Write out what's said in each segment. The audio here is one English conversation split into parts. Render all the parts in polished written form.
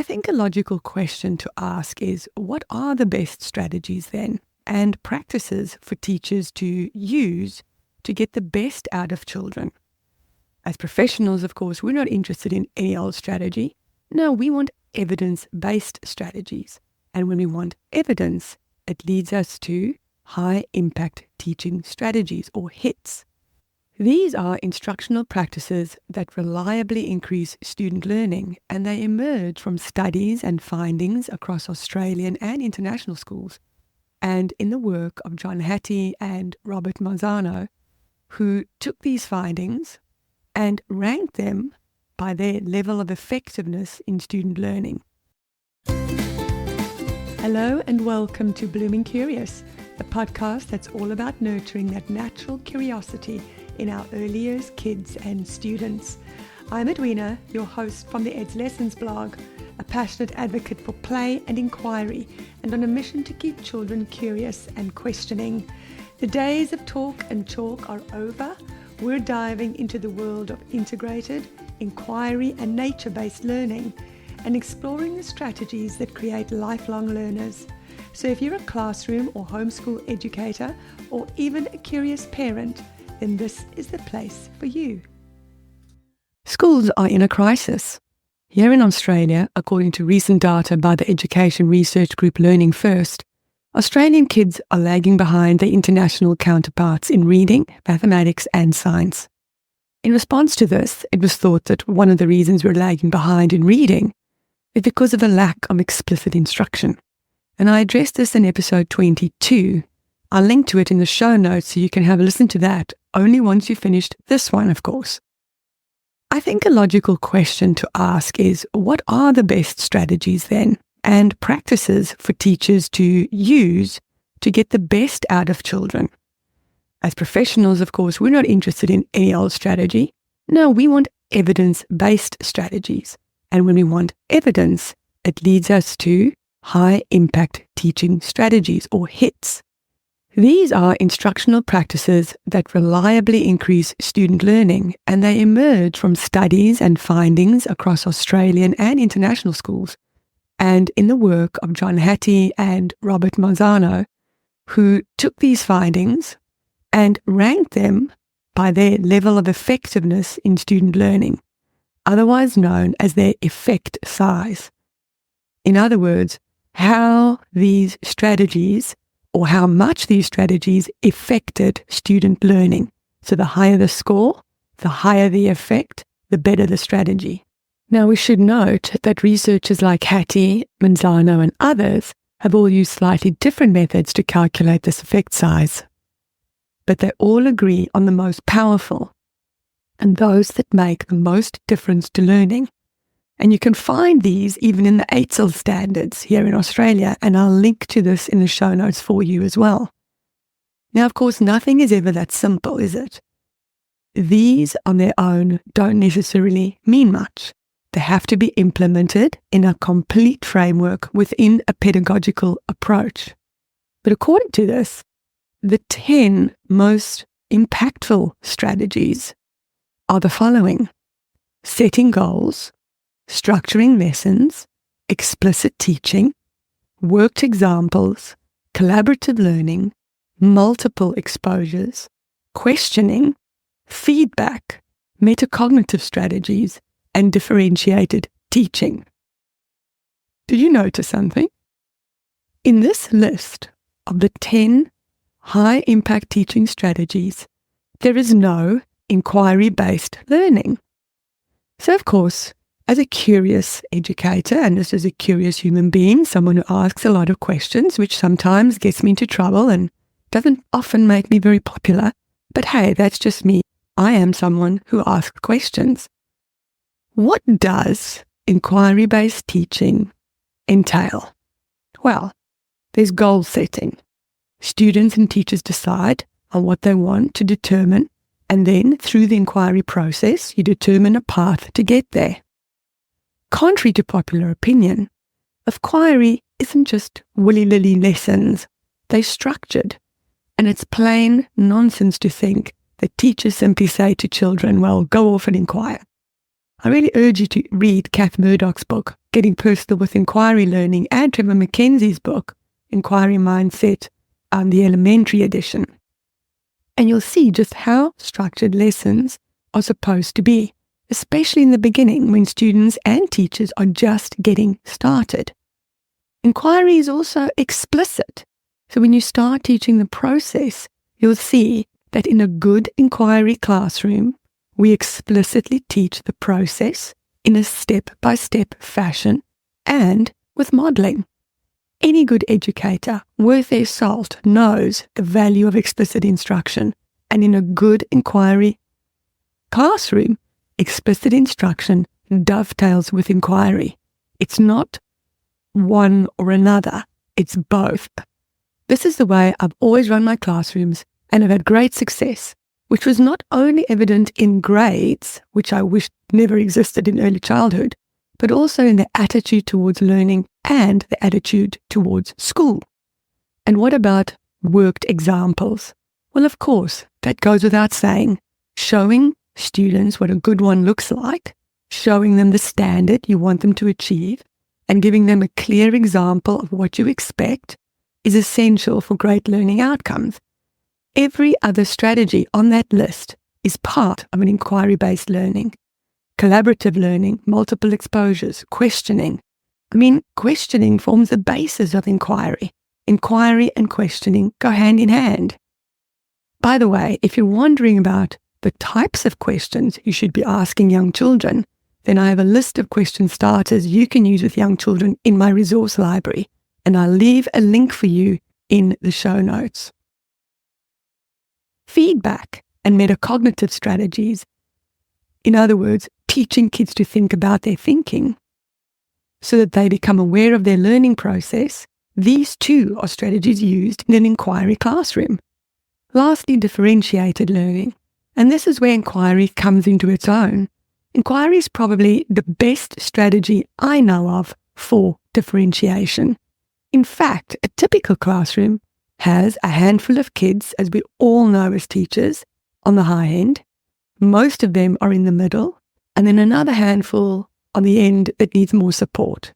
I think a logical question to ask is, what are the best strategies then and practices for teachers to use to get the best out of children? As professionals, of course, we're not interested in any old strategy. No, we want evidence-based strategies. And when we want evidence, it leads us to high-impact teaching strategies, or HITS. These are instructional practices that reliably increase student learning, and they emerge from studies and findings across Australian and international schools, and in the work of John Hattie and Robert Marzano, who took these findings and ranked them by their level of effectiveness in student learning. Hello and welcome to Blooming Curious, a podcast that's all about nurturing that natural curiosity in our early years kids and students. I'm Edwina, your host from the Ed's Lessons blog, a passionate advocate for play and inquiry, and on a mission to keep children curious and questioning. The days of talk and chalk are over. We're diving into the world of integrated, inquiry and nature-based learning and exploring the strategies that create lifelong learners. So if you're a classroom or homeschool educator or even a curious parent, then this is the place for you. Schools are in a crisis. Here in Australia, according to recent data by the education research group Learning First, Australian kids are lagging behind their international counterparts in reading, mathematics and science. In response to this, it was thought that one of the reasons we're lagging behind in reading is because of a lack of explicit instruction. And I addressed this in episode 22. I'll link to it in the show notes so you can have a listen to that only once you've finished this one, of course. I think a logical question to ask is, what are the best strategies then and practices for teachers to use to get the best out of children? As professionals, of course, we're not interested in any old strategy. No, we want evidence-based strategies. And when we want evidence, it leads us to high-impact teaching strategies, or HITS. These are instructional practices that reliably increase student learning, and they emerge from studies and findings across Australian and international schools, and in the work of John Hattie and Robert Marzano, who took these findings and ranked them by their level of effectiveness in student learning, otherwise known as their effect size. In other words, how these strategies or how much these strategies affected student learning. So the higher the score, the higher the effect, the better the strategy. Now we should note that researchers like Hattie, Marzano and others have all used slightly different methods to calculate this effect size. But they all agree on the most powerful and those that make the most difference to learning. And you can find these even in the AITSL standards here in Australia, and I'll link to this in the show notes for you as well. Now, of course, nothing is ever that simple, is it? These on their own don't necessarily mean much. They have to be implemented in a complete framework within a pedagogical approach. But according to this, the 10 most impactful strategies are the following: setting goals, structuring lessons, explicit teaching, worked examples, collaborative learning, multiple exposures, questioning, feedback, metacognitive strategies, and differentiated teaching. Did you notice something? In this list of the 10 high-impact teaching strategies, there is no inquiry-based learning. So, of course, as a curious educator and just as a curious human being, someone who asks a lot of questions, which sometimes gets me into trouble and doesn't often make me very popular, but hey, that's just me. I am someone who asks questions. What does inquiry-based teaching entail? Well, there's goal setting. Students and teachers decide on what they want to determine, and then through the inquiry process, you determine a path to get there. Contrary to popular opinion, inquiry isn't just willy-nilly lessons. They're structured, and it's plain nonsense to think that teachers simply say to children, well, go off and inquire. I really urge you to read Kath Murdoch's book, Getting Personal with Inquiry Learning, and Trevor McKenzie's book, Inquiry Mindset, the elementary edition. And you'll see just how structured lessons are supposed to be, especially in the beginning when students and teachers are just getting started. Inquiry is also explicit. So when you start teaching the process, you'll see that in a good inquiry classroom, we explicitly teach the process in a step-by-step fashion and with modeling. Any good educator worth their salt knows the value of explicit instruction, and in a good inquiry classroom, explicit instruction dovetails with inquiry. It's not one or another, it's both. This is the way I've always run my classrooms and have had great success, which was not only evident in grades, which I wish never existed in early childhood, but also in the attitude towards learning and the attitude towards school. And what about worked examples? Well, of course, that goes without saying. Showing students what a good one looks like, showing them the standard you want them to achieve, and giving them a clear example of what you expect is essential for great learning outcomes. Every other strategy on that list is part of an inquiry-based learning. Collaborative learning, multiple exposures, questioning. Questioning forms the basis of inquiry. Inquiry and questioning go hand in hand. By the way, if you're wondering about the types of questions you should be asking young children, then I have a list of question starters you can use with young children in my resource library, and I'll leave a link for you in the show notes. Feedback and metacognitive strategies, in other words, teaching kids to think about their thinking so that they become aware of their learning process, these too are strategies used in an inquiry classroom. Lastly, differentiated learning, and this is where inquiry comes into its own. Inquiry is probably the best strategy I know of for differentiation. In fact, a typical classroom has a handful of kids, as we all know as teachers, on the high end. Most of them are in the middle, and then another handful on the end that needs more support.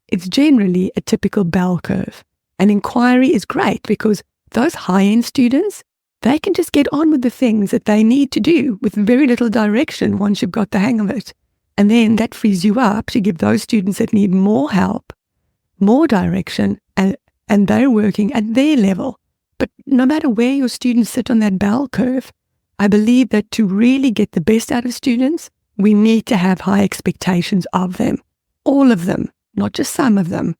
It's generally a typical bell curve, and inquiry is great because those high-end students, they can just get on with the things that they need to do with very little direction once you've got the hang of it. And then that frees you up to give those students that need more help, more direction, and they're working at their level. But no matter where your students sit on that bell curve, I believe that to really get the best out of students, we need to have high expectations of them. All of them, not just some of them.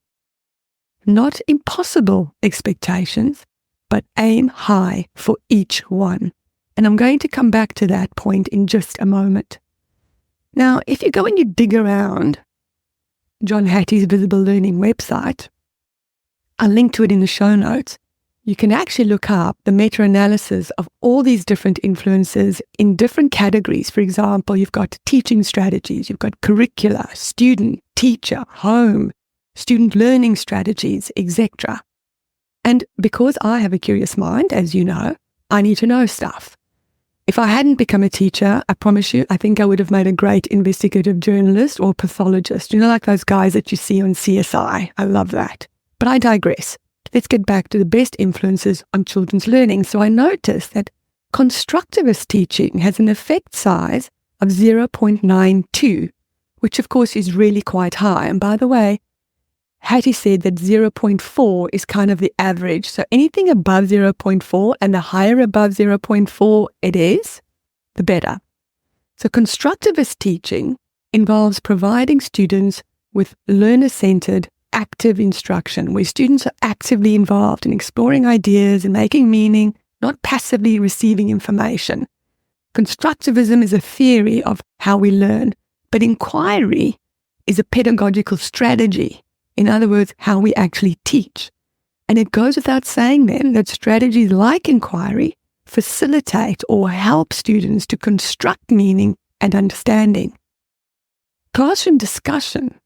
Not impossible expectations, but aim high for each one. And I'm going to come back to that point in just a moment. Now, if you go and you dig around John Hattie's Visible Learning website, I'll link to it in the show notes, you can actually look up the meta-analysis of all these different influences in different categories. For example, you've got teaching strategies, you've got curricula, student, teacher, home, student learning strategies, etc. And because I have a curious mind, as you know, I need to know stuff. If I hadn't become a teacher, I promise you, I think I would have made a great investigative journalist or pathologist. You know, like those guys that you see on CSI. I love that. But I digress. Let's get back to the best influences on children's learning. So I noticed that constructivist teaching has an effect size of 0.92, which of course is really quite high. And by the way, Hattie said that 0.4 is kind of the average. So anything above 0.4 and the higher above 0.4 it is, the better. So constructivist teaching involves providing students with learner-centered active instruction, where students are actively involved in exploring ideas and making meaning, not passively receiving information. Constructivism is a theory of how we learn, but inquiry is a pedagogical strategy. In other words, how we actually teach. And it goes without saying then that strategies like inquiry facilitate or help students to construct meaning and understanding. Classroom discussion,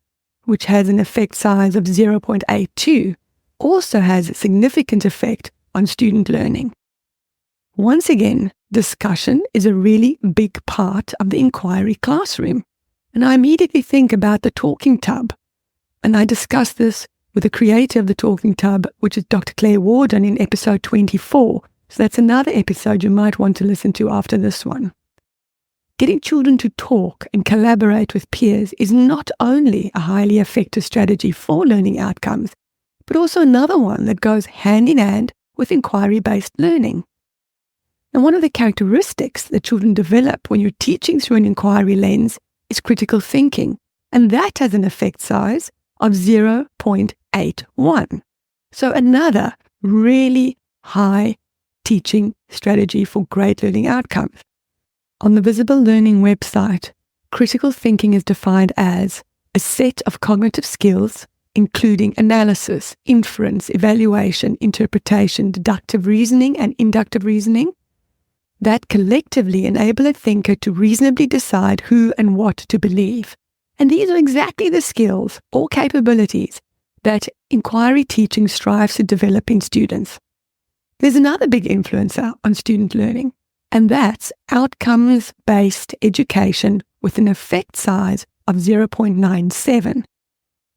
which has an effect size of 0.82, also has a significant effect on student learning. Once again, discussion is a really big part of the inquiry classroom. And I immediately think about the talking tub. And I discussed this with the creator of the talking tub, which is Dr. Claire Warden, in episode 24. So that's another episode you might want to listen to after this one. Getting children to talk and collaborate with peers is not only a highly effective strategy for learning outcomes, but also another one that goes hand in hand with inquiry-based learning. And one of the characteristics that children develop when you're teaching through an inquiry lens is critical thinking, and that has an effect size of 0.81. So another really high teaching strategy for great learning outcomes. On the Visible Learning website, critical thinking is defined as a set of cognitive skills, including analysis, inference, evaluation, interpretation, deductive reasoning, and inductive reasoning, that collectively enable a thinker to reasonably decide who and what to believe. And these are exactly the skills or capabilities that inquiry teaching strives to develop in students. There's another big influencer on student learning, and that's outcomes-based education with an effect size of 0.97.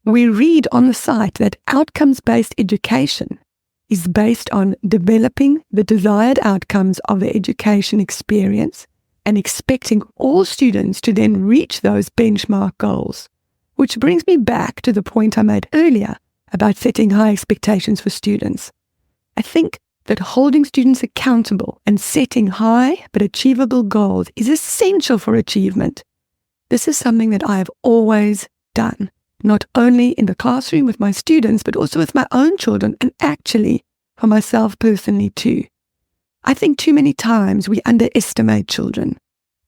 We read on the site that outcomes-based education is based on developing the desired outcomes of the education experience and expecting all students to then reach those benchmark goals, which brings me back to the point I made earlier about setting high expectations for students. I think that holding students accountable and setting high but achievable goals is essential for achievement. This is something that I have always done, not only in the classroom with my students, but also with my own children, and actually for myself personally too. I think too many times we underestimate children.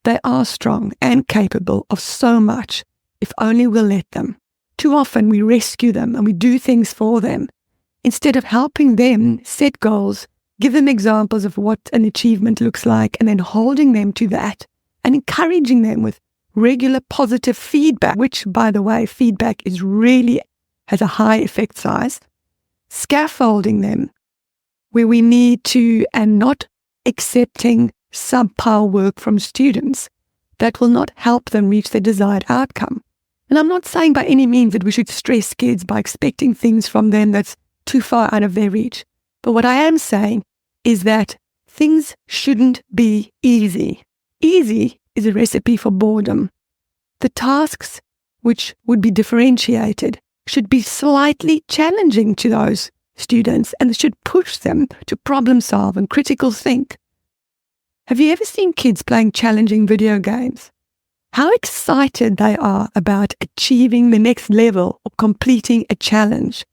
They are strong and capable of so much if only we'll let them. Too often we rescue them and we do things for them instead of helping them set goals, give them examples of what an achievement looks like, and then holding them to that and encouraging them with regular positive feedback, which, by the way, feedback has a high effect size. Scaffolding them where we need to, and not accepting subpar work from students that will not help them reach their desired outcome. And I'm not saying by any means that we should stress kids by expecting things from them that's too far out of their reach. But what I am saying is that things shouldn't be easy. Easy is a recipe for boredom. The tasks which would be differentiated should be slightly challenging to those students and should push them to problem solve and critical think. Have you ever seen kids playing challenging video games? How excited they are about achieving the next level or completing a challenge.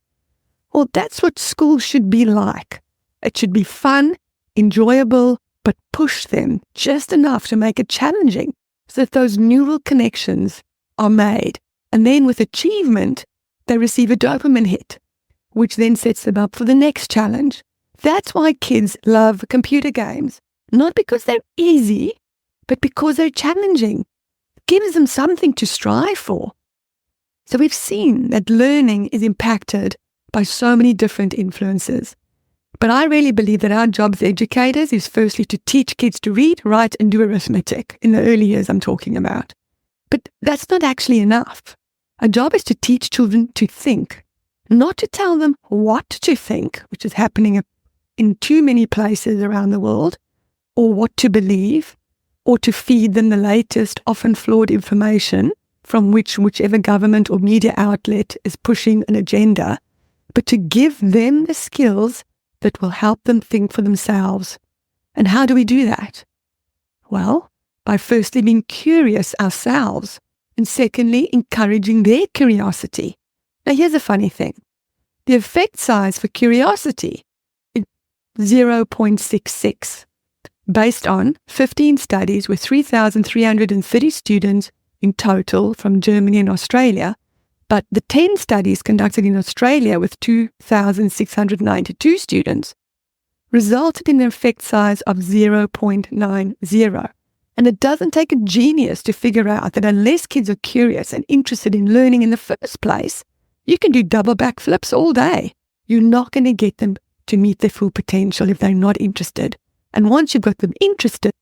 Well, that's what school should be like. It should be fun, enjoyable, but push them just enough to make it challenging so that those neural connections are made. And then with achievement, they receive a dopamine hit, which then sets them up for the next challenge. That's why kids love computer games. Not because they're easy, but because they're challenging. It gives them something to strive for. So we've seen that learning is impacted by so many different influences. But I really believe that our job as educators is firstly to teach kids to read, write, and do arithmetic in the early years I'm talking about. But that's not actually enough. Our job is to teach children to think, not to tell them what to think, which is happening in too many places around the world, or what to believe, or to feed them the latest, often flawed information from whichever government or media outlet is pushing an agenda, but to give them the skills that will help them think for themselves. And how do we do that? Well, by firstly being curious ourselves, and secondly, encouraging their curiosity. Now, here's a funny thing. The effect size for curiosity is 0.66, based on 15 studies with 3,330 students in total from Germany and Australia, but the 10 studies conducted in Australia with 2,692 students resulted in an effect size of 0.90. And it doesn't take a genius to figure out that unless kids are curious and interested in learning in the first place, you can do double backflips all day. You're not going to get them to meet their full potential if they're not interested. And once you've got them interested,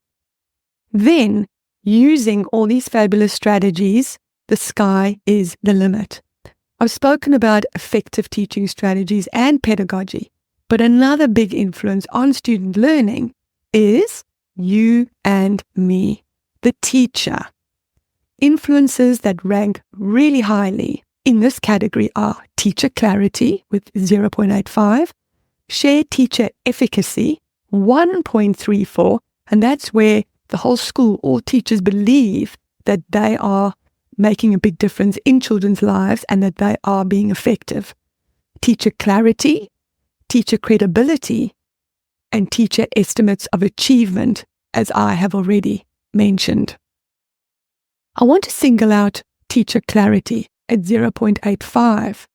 then using all these fabulous strategies the sky is the limit. I've spoken about effective teaching strategies and pedagogy, but another big influence on student learning is you and me, the teacher. Influences that rank really highly in this category are teacher clarity with 0.85, shared teacher efficacy 1.34, and that's where the whole school, all teachers believe that they are making a big difference in children's lives and that they are being effective. Teacher clarity, teacher credibility, and teacher estimates of achievement, as I have already mentioned. I want to single out teacher clarity at 0.85,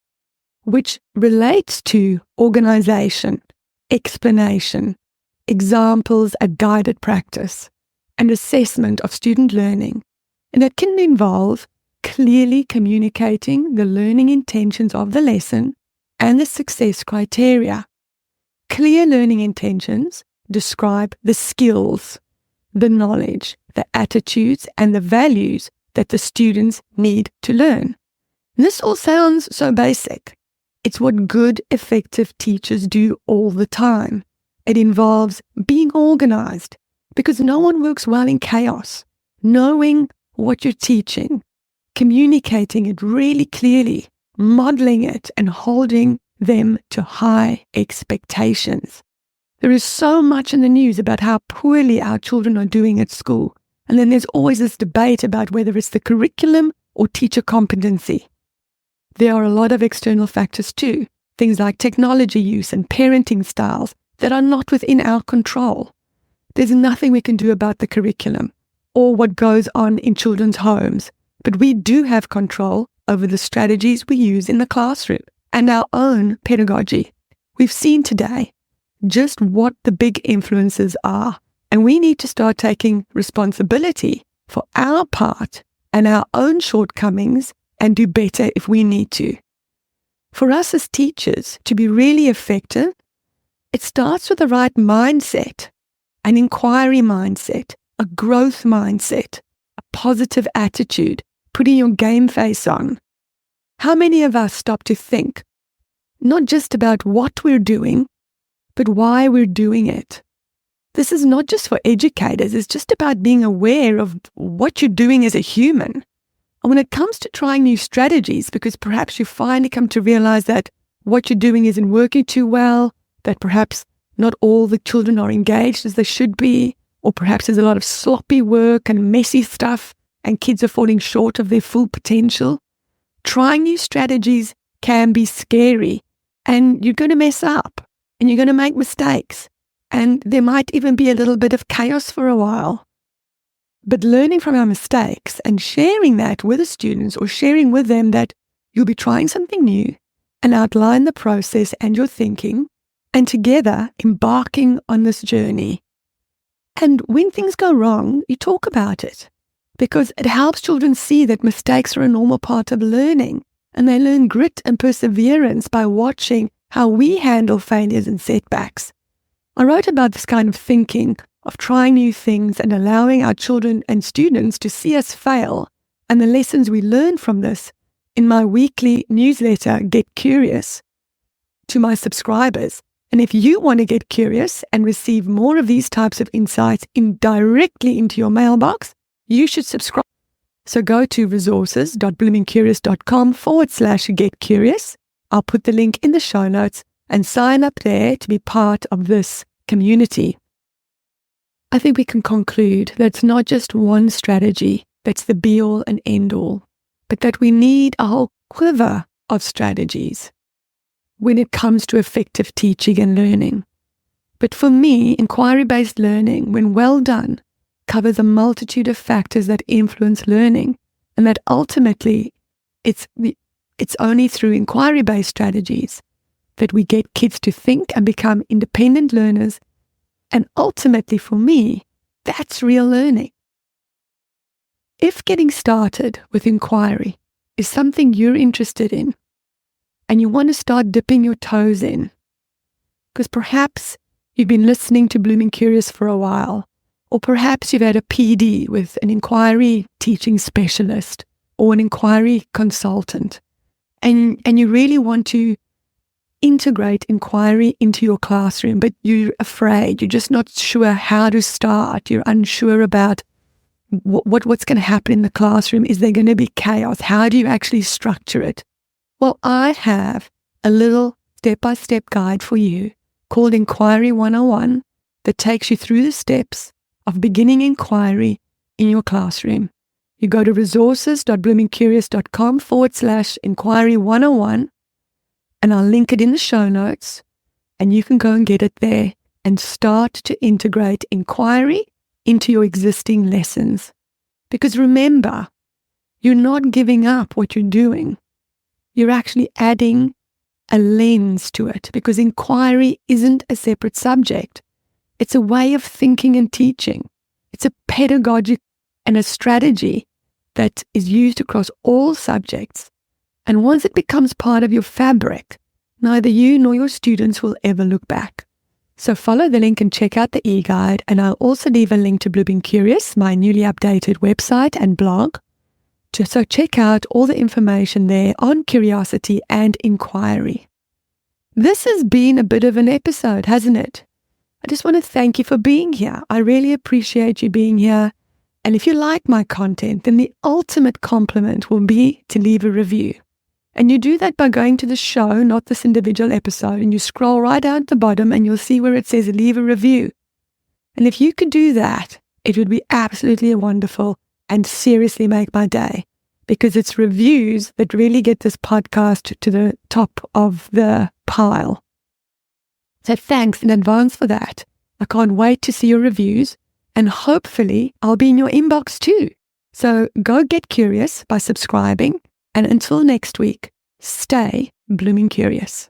which relates to organization, explanation, examples at guided practice, and assessment of student learning. And that can involve clearly communicating the learning intentions of the lesson and the success criteria. Clear learning intentions describe the skills, the knowledge, the attitudes, and the values that the students need to learn. And this all sounds so basic. It's what good, effective teachers do all the time. It involves being organized, because no one works well in chaos. Knowing what you're teaching, communicating it really clearly, modeling it, and holding them to high expectations. There is so much in the news about how poorly our children are doing at school. And then there's always this debate about whether it's the curriculum or teacher competency. There are a lot of external factors too, things like technology use and parenting styles that are not within our control. There's nothing we can do about the curriculum or what goes on in children's homes, but we do have control over the strategies we use in the classroom and our own pedagogy. We've seen today just what the big influences are, and we need to start taking responsibility for our part and our own shortcomings and do better if we need to. For us as teachers to be really effective, it starts with the right mindset, an inquiry mindset, a growth mindset, a positive attitude, putting your game face on. How many of us stop to think, not just about what we're doing, but why we're doing it? This is not just for educators, it's just about being aware of what you're doing as a human. And when it comes to trying new strategies, because perhaps you finally come to realize that what you're doing isn't working too well, that perhaps not all the children are engaged as they should be, or perhaps there's a lot of sloppy work and messy stuff, and kids are falling short of their full potential. Trying new strategies can be scary, and you're going to mess up, and you're going to make mistakes, and there might even be a little bit of chaos for a while. But learning from our mistakes and sharing that with the students, or sharing with them that you'll be trying something new, and outline the process and your thinking, and together embarking on this journey. And when things go wrong, you talk about it, because it helps children see that mistakes are a normal part of learning, and they learn grit and perseverance by watching how we handle failures and setbacks. I wrote about this kind of thinking, of trying new things and allowing our children and students to see us fail, and the lessons we learn from this, in my weekly newsletter, Get Curious, to my subscribers. And if you want to get curious and receive more of these types of insights directly into your mailbox, you should subscribe. So go to resources.bloomingcurious.com/get curious. I'll put the link in the show notes and sign up there to be part of this community. I think we can conclude that it's not just one strategy that's the be-all and end-all, but that we need a whole quiver of strategies when it comes to effective teaching and learning. But for me, inquiry-based learning, when well done, covers a multitude of factors that influence learning, and that ultimately it's only through inquiry-based strategies that we get kids to think and become independent learners. And ultimately, for me, that's real learning. If getting started with inquiry is something you're interested in, and you want to start dipping your toes in, because perhaps you've been listening to Blooming Curious for a while, or perhaps you've had a PD with an inquiry teaching specialist, or an inquiry consultant, and you really want to integrate inquiry into your classroom, but you're afraid, you're just not sure how to start, you're unsure about what's going to happen in the classroom, is there going to be chaos, how do you actually structure it? Well, I have a little step-by-step guide for you called Inquiry 101 that takes you through the steps of beginning inquiry in your classroom. You go to resources.bloomingcurious.com/inquiry 101, and I'll link it in the show notes, and you can go and get it there and start to integrate inquiry into your existing lessons. Because remember, you're not giving up what you're doing. You're actually adding a lens to it, because inquiry isn't a separate subject. It's a way of thinking and teaching. It's a pedagogy and a strategy that is used across all subjects. And once it becomes part of your fabric, neither you nor your students will ever look back. So follow the link and check out the e-guide, and I'll also leave a link to Blooming Curious, my newly updated website and blog. So check out all the information there on curiosity and inquiry. This has been a bit of an episode, hasn't it? I just want to thank you for being here. I really appreciate you being here. And if you like my content, then the ultimate compliment will be to leave a review. And you do that by going to the show, not this individual episode, and you scroll right down at the bottom and you'll see where it says leave a review. And if you could do that, it would be absolutely wonderful and seriously make my day, because it's reviews that really get this podcast to the top of the pile. So thanks in advance for that. I can't wait to see your reviews, and hopefully I'll be in your inbox too. So go get curious by subscribing, and until next week, stay blooming curious.